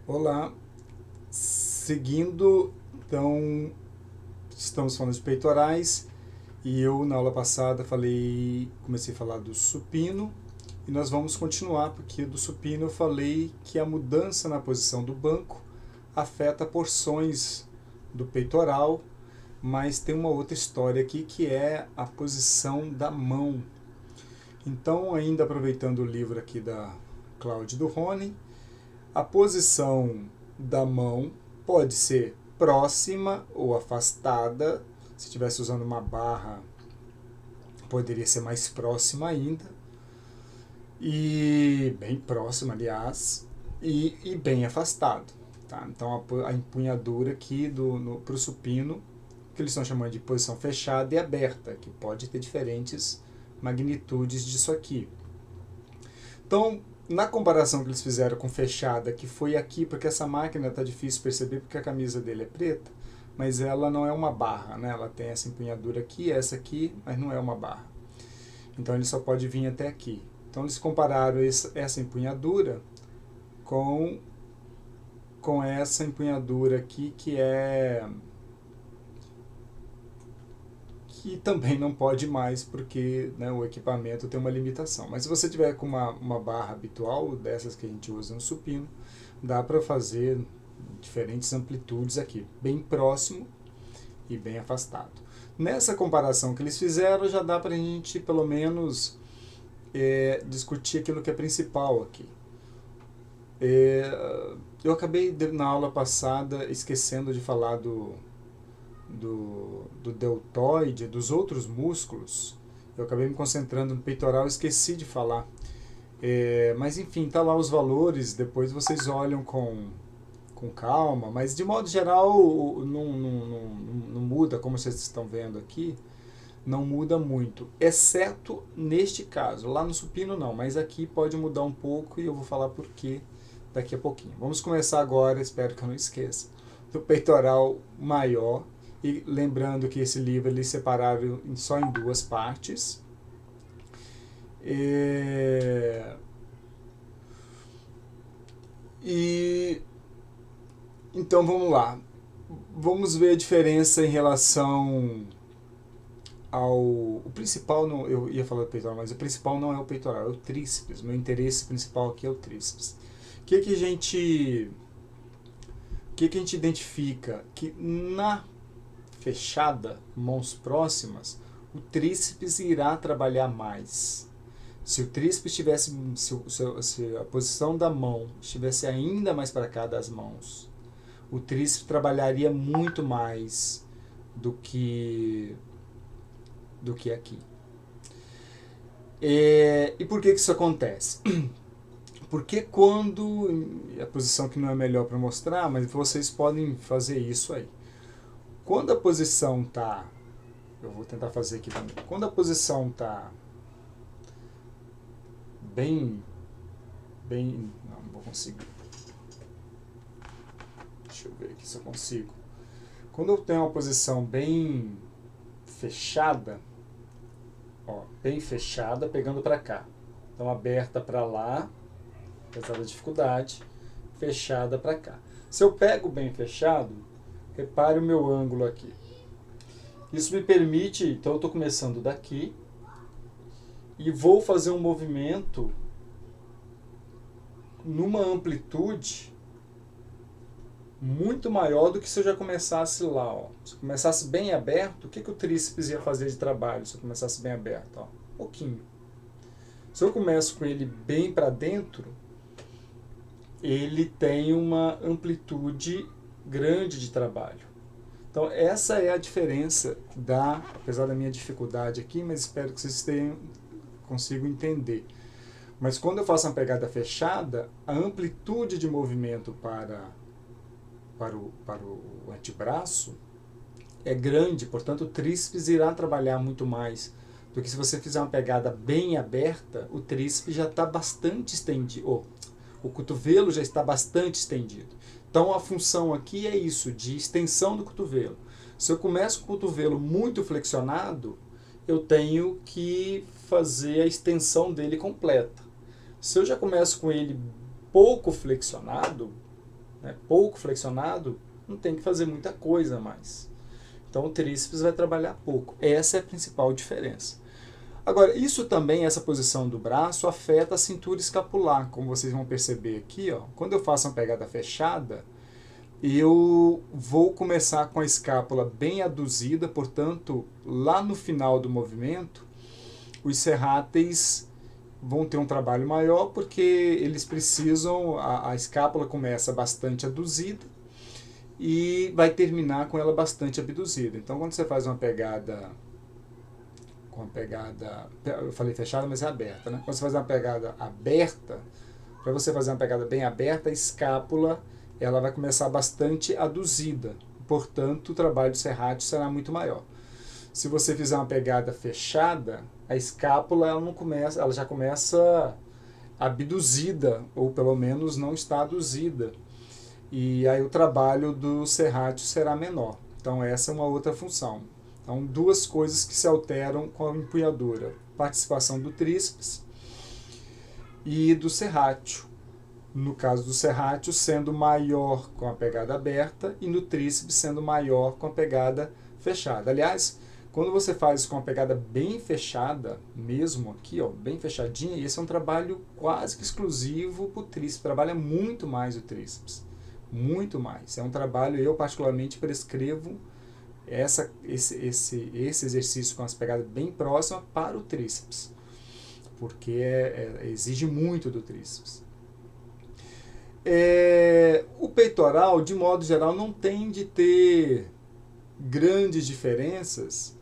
Olá, seguindo, então, estamos falando de peitorais e eu na aula passada comecei a falar do supino e nós vamos continuar porque do supino eu falei que a mudança na posição do banco afeta porções do peitoral, mas tem uma outra história aqui que é a posição da mão. Então, ainda aproveitando o livro aqui da Cláudia do Rony, a posição da mão pode ser próxima ou afastada. Se estivesse usando uma barra, poderia ser mais próxima ainda. E bem próxima, aliás, e bem afastado. Tá? Então a empunhadura aqui para o supino, que eles estão chamando de posição fechada e aberta, que pode ter diferentes magnitudes disso aqui. Então, na comparação que eles fizeram com fechada, que foi aqui, porque essa máquina está difícil perceber porque a camisa dele é preta, mas ela não é uma barra, né? Ela tem essa empunhadura aqui, essa aqui, mas não é uma barra. Então ele só pode vir até aqui. Então eles compararam essa empunhadura com essa empunhadura aqui que também não pode mais porque, né, o equipamento tem uma limitação. Mas se você tiver com uma barra habitual, dessas que a gente usa no supino, dá para fazer diferentes amplitudes aqui, bem próximo e bem afastado. Nessa comparação que eles fizeram, já dá para a gente pelo menos discutir aquilo que é principal aqui. Eu acabei na aula passada esquecendo de falar do deltoide, dos outros músculos. Eu acabei me concentrando no peitoral, esqueci de falar. Mas enfim, tá lá os valores, depois vocês olham com calma, mas de modo geral não muda, como vocês estão vendo aqui, não muda muito, exceto neste caso. Lá no supino não, mas aqui pode mudar um pouco e eu vou falar por quê daqui a pouquinho. Vamos começar agora, espero que eu não esqueça, do peitoral maior. E lembrando que esse livro ele é separado só em duas partes. Então vamos lá. Vamos ver a diferença em relação o principal, não, eu ia falar do peitoral, mas o principal não é o peitoral, é o tríceps. Meu interesse principal aqui é o tríceps. O que a gente identifica? Que na fechada, mãos próximas, o tríceps irá trabalhar mais. Se o tríceps tivesse, se a posição da mão estivesse ainda mais para cá das mãos, o tríceps trabalharia muito mais do que aqui. E por que isso acontece? Porque quando, a posição que não é melhor para mostrar, mas vocês podem fazer isso aí. Quando a posição está, eu vou tentar fazer aqui também, quando a posição está bem, não vou conseguir. Deixa eu ver aqui se eu consigo. Quando eu tenho uma posição bem fechada, bem fechada, pegando para cá. Então aberta para lá, apesar da dificuldade, fechada para cá. Se eu pego bem fechado, repare o meu ângulo aqui. Isso me permite, então eu estou começando daqui e vou fazer um movimento numa amplitude muito maior do que se eu já começasse lá. Se eu começasse bem aberto, o que o tríceps ia fazer de trabalho se eu começasse bem aberto? Um pouquinho. Se eu começo com ele bem para dentro, ele tem uma amplitude grande de trabalho. Então essa é a diferença apesar da minha dificuldade aqui, mas espero que vocês consigam entender. Mas quando eu faço uma pegada fechada, a amplitude de movimento para o antebraço é grande, portanto o tríceps irá trabalhar muito mais do que se você fizer uma pegada bem aberta, o tríceps já está bastante estendido, o cotovelo já está bastante estendido. Então a função aqui é isso, de extensão do cotovelo. Se eu começo com o cotovelo muito flexionado, eu tenho que fazer a extensão dele completa. Se eu já começo com ele pouco flexionado, né? Pouco flexionado, não tem que fazer muita coisa mais. Então o tríceps vai trabalhar pouco. Essa é a principal diferença. Agora, isso também, essa posição do braço, afeta a cintura escapular, como vocês vão perceber aqui, ó. Quando eu faço uma pegada fechada, eu vou começar com a escápula bem aduzida, portanto, lá no final do movimento, os serráteis vão ter um trabalho maior, porque eles precisam, a escápula começa bastante aduzida e vai terminar com ela bastante abduzida. Então, quando você faz uma pegada, eu falei fechada, mas é aberta, né? Quando você faz uma pegada aberta, para você fazer uma pegada bem aberta, a escápula ela vai começar bastante aduzida, portanto, o trabalho de serrátil será muito maior. Se você fizer uma pegada fechada, a escápula ela não começa, ela já começa abduzida, ou pelo menos não está aduzida. E aí o trabalho do serrátil será menor. Então essa é uma outra função. Então duas coisas que se alteram com a empunhadura. Participação do tríceps e do serrátil. No caso do serrátil sendo maior com a pegada aberta e no tríceps sendo maior com a pegada fechada. Aliás, quando você faz com a pegada bem fechada, mesmo aqui, ó, bem fechadinha, esse é um trabalho quase que exclusivo para o tríceps. Trabalha muito mais o tríceps. Muito mais. É um trabalho, eu particularmente prescrevo esse exercício com as pegadas bem próximas para o tríceps, porque exige muito do tríceps. O peitoral, de modo geral, não tem de ter grandes diferenças,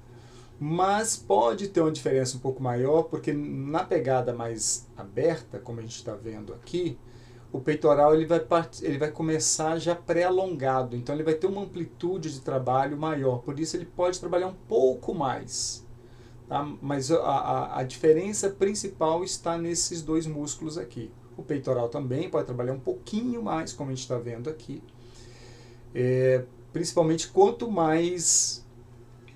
mas pode ter uma diferença um pouco maior, porque na pegada mais aberta, como a gente está vendo aqui, o peitoral ele vai começar já pré-alongado, então ele vai ter uma amplitude de trabalho maior, por isso ele pode trabalhar um pouco mais. Tá? Mas a diferença principal está nesses dois músculos aqui. O peitoral também pode trabalhar um pouquinho mais, como a gente está vendo aqui. Principalmente quanto mais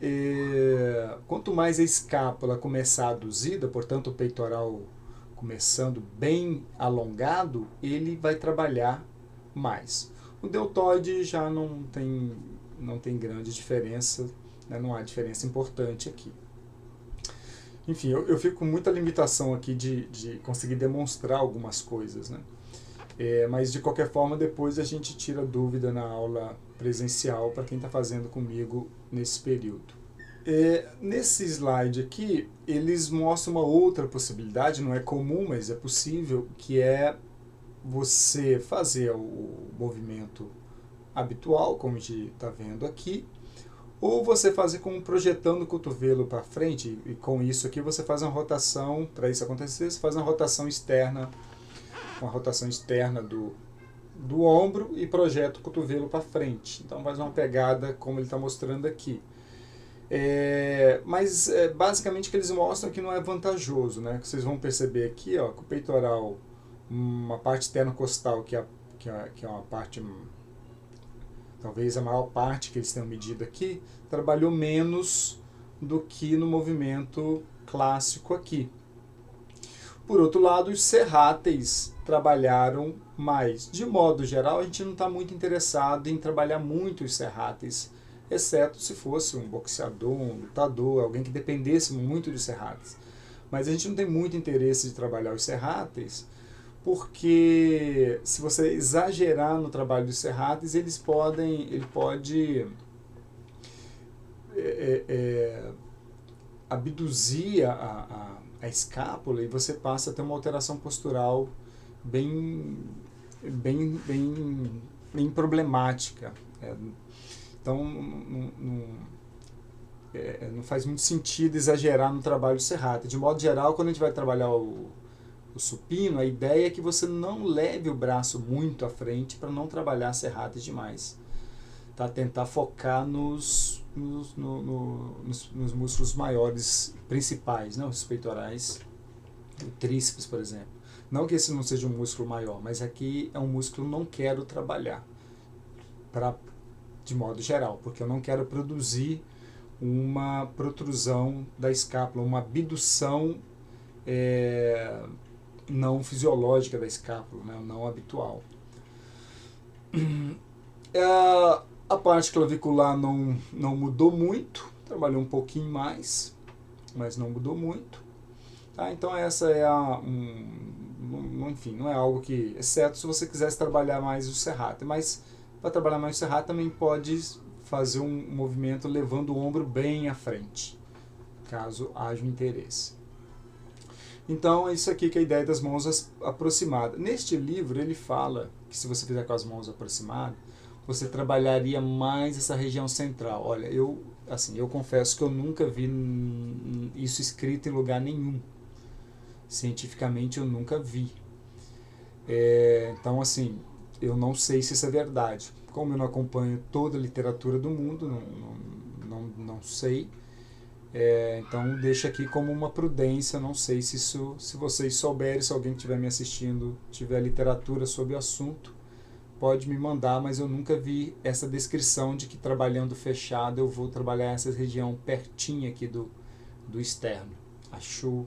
a escápula começar aduzida, portanto o peitoral começando bem alongado, ele vai trabalhar mais. O deltoide já não tem grande diferença, né? Não há diferença importante aqui. Enfim, eu fico com muita limitação aqui de conseguir demonstrar algumas coisas, né? Mas de qualquer forma, depois a gente tira dúvida na aula presencial para quem está fazendo comigo nesse período. Nesse slide aqui, eles mostram uma outra possibilidade, não é comum, mas é possível, que é você fazer o movimento habitual, como a gente está vendo aqui, ou você fazer como projetando o cotovelo para frente, e com isso aqui você faz uma rotação, para isso acontecer, você faz uma rotação externa do ombro e projeta o cotovelo para frente. Então faz uma pegada como ele está mostrando aqui. Mas basicamente o que eles mostram que não é vantajoso, né? Que vocês vão perceber aqui, ó, que o peitoral, uma parte externa costal, que é uma parte, talvez a maior parte que eles tenham medido aqui, trabalhou menos do que no movimento clássico aqui. Por outro lado, os serráteis trabalharam mais. De modo geral, a gente não está muito interessado em trabalhar muito os serráteis, exceto se fosse um boxeador, um lutador, alguém que dependesse muito dos serráteis. Mas a gente não tem muito interesse de trabalhar os serráteis, porque se você exagerar no trabalho dos serráteis, ele pode abduzir a escápula e você passa a ter uma alteração postural bem problemática. Então, não faz muito sentido exagerar no trabalho serrátil. De modo geral, quando a gente vai trabalhar o supino, a ideia é que você não leve o braço muito à frente para não trabalhar serráteis demais. Tá? Tentar focar nos músculos maiores, principais, né? Os peitorais, o tríceps, por exemplo. Não que esse não seja um músculo maior, mas aqui é um músculo que eu não quero trabalhar, de modo geral, porque eu não quero produzir uma protrusão da escápula, uma abdução não fisiológica da escápula, né? Não habitual. A parte clavicular não mudou muito, trabalhou um pouquinho mais, mas não mudou muito. Tá? Então essa é enfim, não é algo que, exceto se você quisesse trabalhar mais o serrate, mas para trabalhar mais o serrate também pode fazer um movimento levando o ombro bem à frente, caso haja um interesse. Então é isso aqui que é a ideia das mãos aproximadas. Neste livro ele fala que se você fizer com as mãos aproximadas, você trabalharia mais essa região central. Olha, eu confesso que eu nunca vi isso escrito em lugar nenhum. Cientificamente eu nunca vi. Então, assim, eu não sei se isso é verdade. Como eu não acompanho toda a literatura do mundo, não sei. Então, deixa aqui como uma prudência. Não sei se vocês souberem, se alguém que estiver me assistindo tiver literatura sobre o assunto, pode me mandar, mas eu nunca vi essa descrição de que trabalhando fechado eu vou trabalhar essa região pertinha aqui do externo. Acho...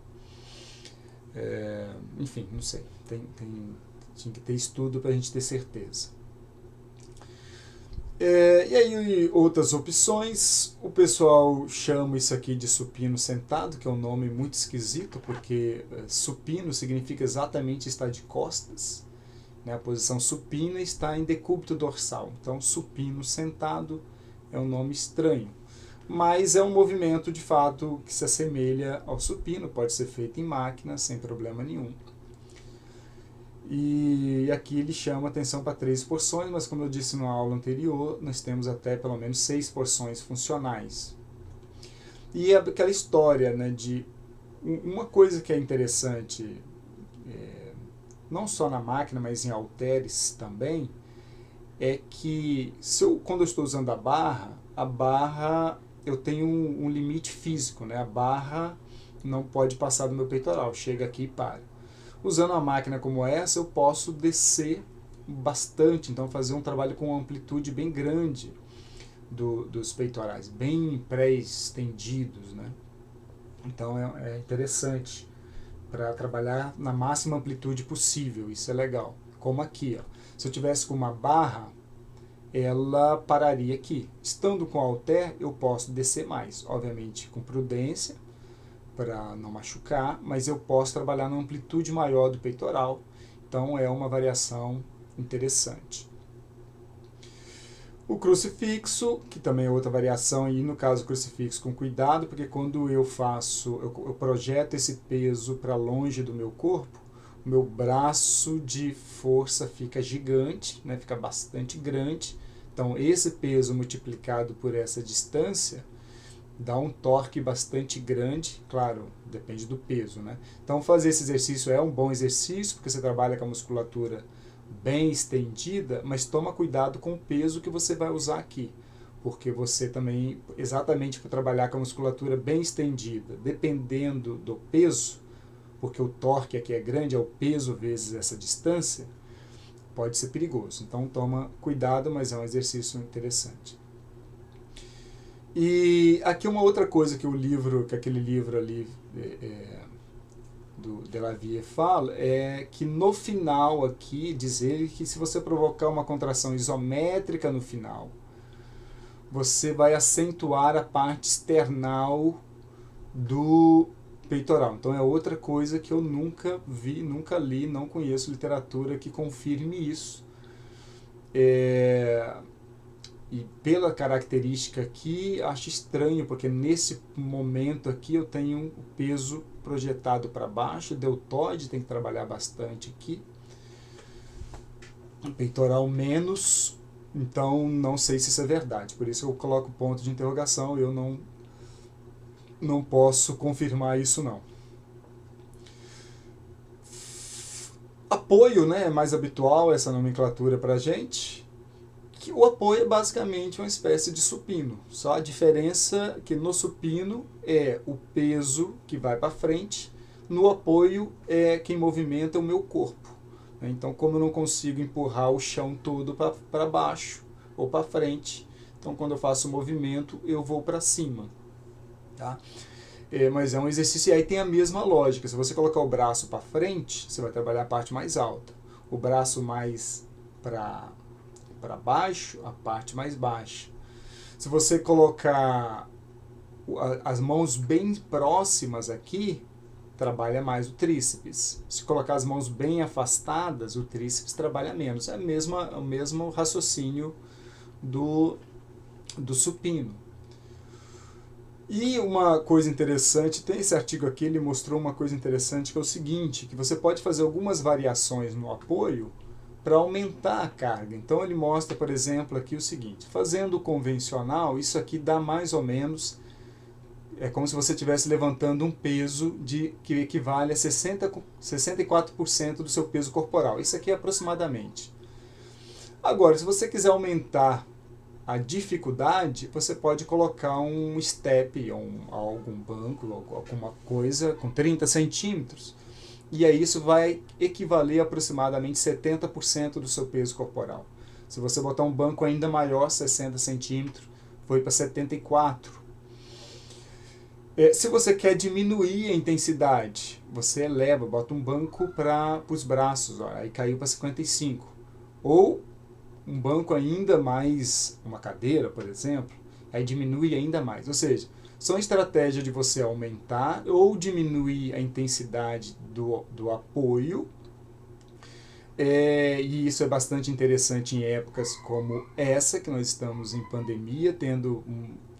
enfim, não sei. Tinha que ter estudo para a gente ter certeza. E aí outras opções, o pessoal chama isso aqui de supino sentado, que é um nome muito esquisito, porque supino significa exatamente estar de costas, né? A posição supina está em decúbito dorsal, então supino sentado é um nome estranho, mas é um movimento de fato que se assemelha ao supino, pode ser feito em máquina sem problema nenhum. E aqui ele chama atenção para 3 porções, mas como eu disse na aula anterior, nós temos até pelo menos 6 porções funcionais. E é aquela história, né, de uma coisa que é interessante, não só na máquina, mas em halteres também, é que quando eu estou usando a barra eu tenho um limite físico, né? A barra não pode passar do meu peitoral, chega aqui e para. Usando uma máquina como essa, eu posso descer bastante, então fazer um trabalho com uma amplitude bem grande dos peitorais, bem pré-estendidos, né? Então é interessante para trabalhar na máxima amplitude possível, isso é legal. Como aqui, ó. Se eu tivesse com uma barra, ela pararia aqui. Estando com halter, eu posso descer mais, obviamente com prudência, para não machucar, mas eu posso trabalhar numa amplitude maior do peitoral, então é uma variação interessante. O crucifixo, que também é outra variação, e no caso do crucifixo com cuidado, porque quando eu projeto esse peso para longe do meu corpo, o meu braço de força fica gigante, né, fica bastante grande, então esse peso multiplicado por essa distância dá um torque bastante grande, claro, depende do peso, né? Então fazer esse exercício é um bom exercício, porque você trabalha com a musculatura bem estendida, mas toma cuidado com o peso que você vai usar aqui, porque você também, exatamente por trabalhar com a musculatura bem estendida, dependendo do peso, porque o torque aqui é grande, é o peso vezes essa distância, pode ser perigoso. Então toma cuidado, mas é um exercício interessante. E aqui uma outra coisa que aquele livro ali do Delavier fala, é que no final aqui, diz ele que se você provocar uma contração isométrica no final, você vai acentuar a parte external do peitoral. Então é outra coisa que eu nunca vi, nunca li, não conheço literatura que confirme isso. E pela característica aqui, acho estranho, porque nesse momento aqui eu tenho o peso projetado para baixo, o deltoide tem que trabalhar bastante aqui, o peitoral menos, então não sei se isso é verdade, por isso eu coloco ponto de interrogação, eu não posso confirmar isso não. Apoio, né, é mais habitual essa nomenclatura para a gente. Que o apoio é basicamente uma espécie de supino. Só a diferença é que no supino é o peso que vai para frente, no apoio é quem movimenta o meu corpo. Então, como eu não consigo empurrar o chão todo para baixo ou para frente, então quando eu faço o movimento eu vou para cima. Tá? Mas é um exercício, e aí tem a mesma lógica. Se você colocar o braço para frente, você vai trabalhar a parte mais alta. O braço mais para para baixo, a parte mais baixa. Se você colocar as mãos bem próximas aqui, trabalha mais o tríceps. Se colocar as mãos bem afastadas, o tríceps trabalha menos. É o mesmo raciocínio do supino. E uma coisa interessante, tem esse artigo aqui, ele mostrou uma coisa interessante, que é o seguinte, que você pode fazer algumas variações no apoio para aumentar a carga. Então ele mostra, por exemplo, aqui o seguinte, fazendo o convencional, isso aqui dá mais ou menos, é como se você estivesse levantando um peso que equivale a 64% do seu peso corporal. Isso aqui é aproximadamente. Agora, se você quiser aumentar a dificuldade, você pode colocar um step, algum banco, alguma coisa com 30 centímetros, e aí isso vai equivaler a aproximadamente 70% do seu peso corporal. Se você botar um banco ainda maior, 60 centímetros, foi para 74. Se você quer diminuir a intensidade, você eleva, bota um banco para os braços, ó, aí caiu para 55. Ou um banco ainda mais, uma cadeira, por exemplo, aí diminui ainda mais. Ou seja, são estratégias de você aumentar ou diminuir a intensidade do apoio. E isso é bastante interessante em épocas como essa, que nós estamos em pandemia, tendo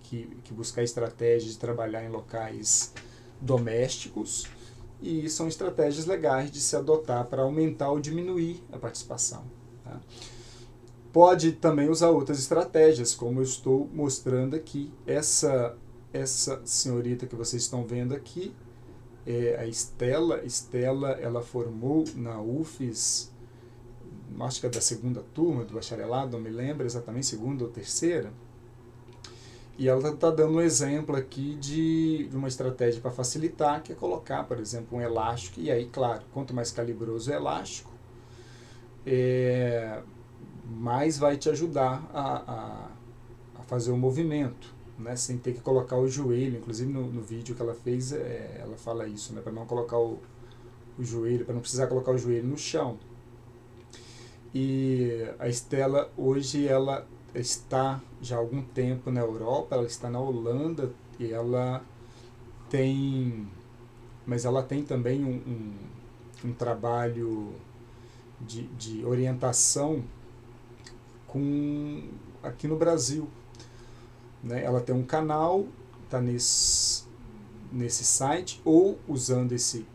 que buscar estratégias de trabalhar em locais domésticos, e são estratégias legais de se adotar para aumentar ou diminuir a participação. Tá? Pode também usar outras estratégias, como eu estou mostrando aqui. Essa senhorita que vocês estão vendo aqui é a Estela. Estela, ela formou na UFES, acho que é da segunda turma do bacharelado, não me lembro exatamente, segunda ou terceira. E ela está dando um exemplo aqui de uma estratégia para facilitar, que é colocar, por exemplo, um elástico. E aí, claro, quanto mais calibroso o elástico, mais vai te ajudar a fazer o movimento, né, sem ter que colocar o joelho. Inclusive no vídeo que ela fez, ela fala isso, né, para não colocar o joelho, para não precisar colocar o joelho no chão. E a Estela, hoje, ela está já há algum tempo na Europa, ela está na Holanda, e ela tem também um trabalho de orientação aqui no Brasil. Né? Ela tem um canal, está nesse site, ou usando esse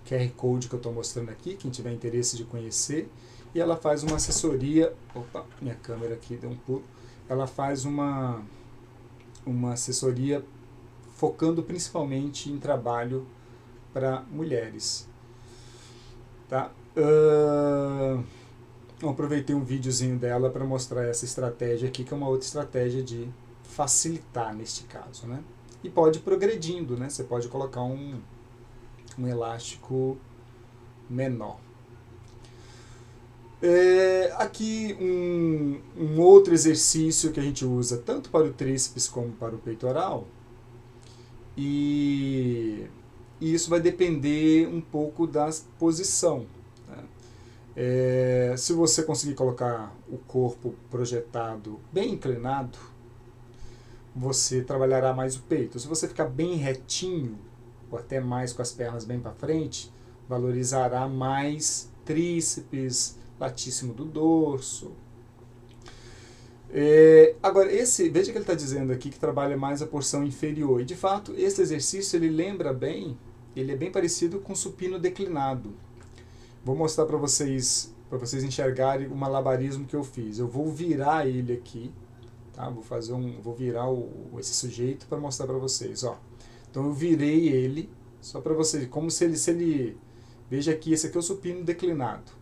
QR Code que eu estou mostrando aqui, quem tiver interesse de conhecer. E ela faz uma assessoria, opa, minha câmera aqui deu um pulo, ela faz uma assessoria focando principalmente em trabalho para mulheres. Tá? Eu aproveitei um videozinho dela para mostrar essa estratégia aqui, que é uma outra estratégia de facilitar neste caso. Né? E pode ir progredindo, né? Você pode colocar um elástico menor. Aqui um outro exercício que a gente usa tanto para o tríceps como para o peitoral, e isso vai depender um pouco da posição. Né? Se você conseguir colocar o corpo projetado bem inclinado, você trabalhará mais o peito. Se você ficar bem retinho, ou até mais com as pernas bem para frente, valorizará mais tríceps, latíssimo do dorso. Agora, veja que ele está dizendo aqui que trabalha mais a porção inferior. E, de fato, esse exercício ele lembra bem, ele é bem parecido com o supino declinado. Vou mostrar para vocês enxergarem o malabarismo que eu fiz. Eu vou virar ele aqui, tá? Vou virar esse sujeito para mostrar para vocês. Ó. Então, eu virei ele, só para vocês, como se ele... Veja aqui, esse aqui é o supino declinado.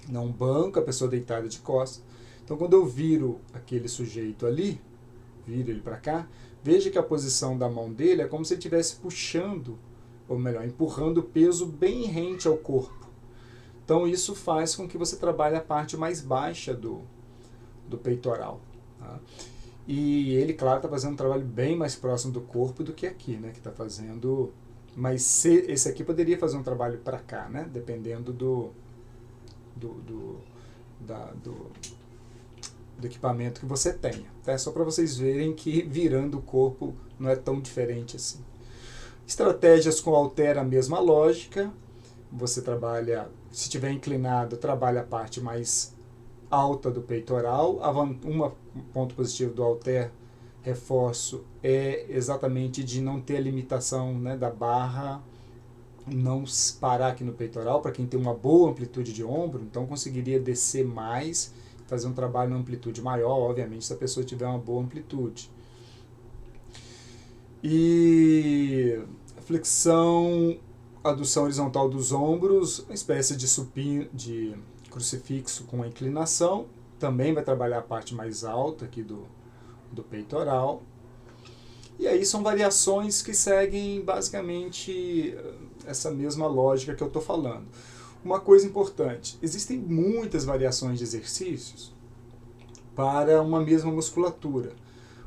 Não banco, a pessoa deitada de costas. Então, quando eu viro aquele sujeito ali, viro ele para cá, veja que a posição da mão dele é como se ele estivesse puxando, ou melhor, empurrando o peso bem rente ao corpo. Então, isso faz com que você trabalhe a parte mais baixa do peitoral. Tá? E ele, claro, está fazendo um trabalho bem mais próximo do corpo do que aqui, né, que está fazendo... Mas esse aqui poderia fazer um trabalho para cá, né, dependendo do equipamento que você tenha. Tá? Só para vocês verem que virando o corpo não é tão diferente assim. Estratégias com halter, a mesma lógica. Você trabalha, se estiver inclinado, trabalha a parte mais alta do peitoral. Um ponto positivo do halter, reforço, é exatamente de não ter a limitação, né, da barra não parar aqui no peitoral. Para quem tem uma boa amplitude de ombro, então conseguiria descer mais, fazer um trabalho em amplitude maior, obviamente, se a pessoa tiver uma boa amplitude. E flexão, adução horizontal dos ombros, uma espécie de supino, de crucifixo com a inclinação, também vai trabalhar a parte mais alta aqui do peitoral. E aí são variações que seguem basicamente essa mesma lógica que eu estou falando. Uma coisa importante, existem muitas variações de exercícios para uma mesma musculatura.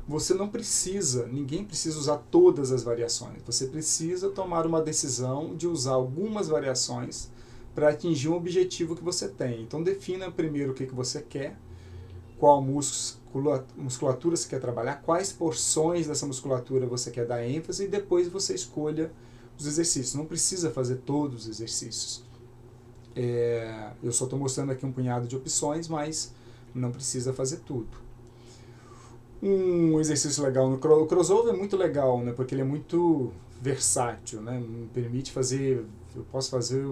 Você não precisa, ninguém precisa usar todas as variações. Você precisa tomar uma decisão de usar algumas variações para atingir um objetivo que você tem. Então defina primeiro o que você quer, qual musculatura você quer trabalhar, quais porções dessa musculatura você quer dar ênfase e depois você escolha os exercícios. Não precisa fazer todos os exercícios. Eu só estou mostrando aqui um punhado de opções, mas não precisa fazer tudo. Um exercício legal no crossover é muito legal, né, porque ele é muito versátil, né, me permite fazer, eu posso fazer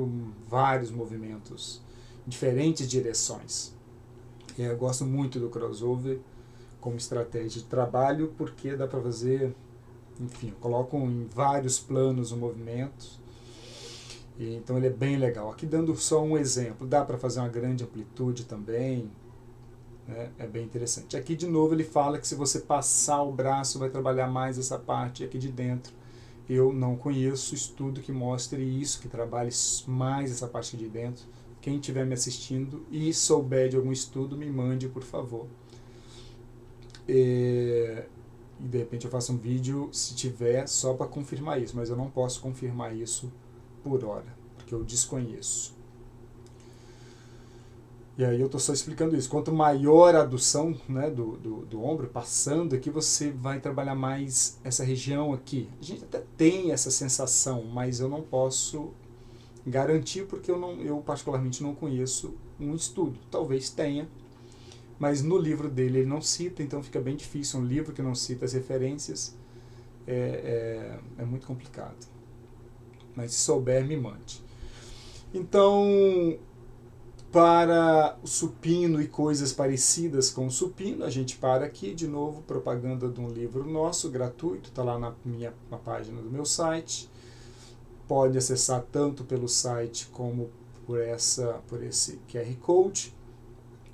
vários movimentos em diferentes direções. Eu gosto muito do crossover como estratégia de trabalho, porque dá para fazer, enfim, eu coloco em vários planos o movimento, então ele é bem legal. Aqui dando só um exemplo, dá para fazer uma grande amplitude também, né? É bem interessante. Aqui de novo ele fala que se você passar o braço vai trabalhar mais essa parte aqui de dentro. Eu não conheço estudo que mostre isso, que trabalhe mais essa parte aqui de dentro. Quem estiver me assistindo e souber de algum estudo, me mande, por favor. E de repente eu faço um vídeo, se tiver, só para confirmar isso, mas eu não posso confirmar isso por hora, porque eu desconheço. E aí eu estou só explicando isso. Quanto maior a adução, né, do ombro, passando aqui, você vai trabalhar mais essa região aqui. A gente até tem essa sensação, mas eu não posso garantir porque eu particularmente não conheço um estudo. Talvez tenha, mas no livro dele ele não cita, então fica bem difícil. Um livro que não cita as referências é muito complicado. Mas se souber, me mande. Então, para o supino e coisas parecidas com o supino, a gente para aqui, de novo, propaganda de um livro nosso, gratuito, está lá na página do meu site. Pode acessar tanto pelo site como por esse QR Code.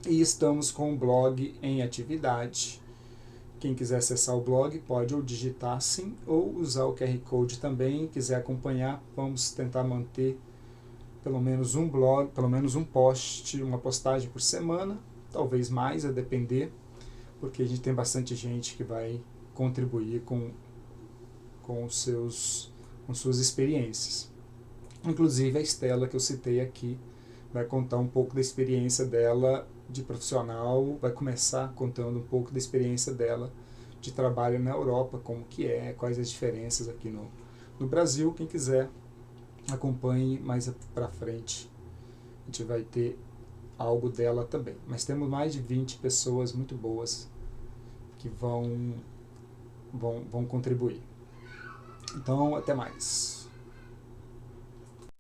E estamos com o blog em atividade. Quem quiser acessar o blog pode ou digitar assim, ou usar o QR Code também. Quiser acompanhar, vamos tentar manter pelo menos um blog, pelo menos um post, uma postagem por semana, talvez mais, a depender, porque a gente tem bastante gente que vai contribuir com suas experiências. Inclusive a Estela, que eu citei aqui, vai contar um pouco da experiência dela de profissional, vai começar contando um pouco da experiência dela de trabalho na Europa, como que é, quais as diferenças aqui no Brasil. Quem quiser, acompanhe mais para frente, a gente vai ter algo dela também. Mas temos mais de 20 pessoas muito boas que vão contribuir. Então, até mais.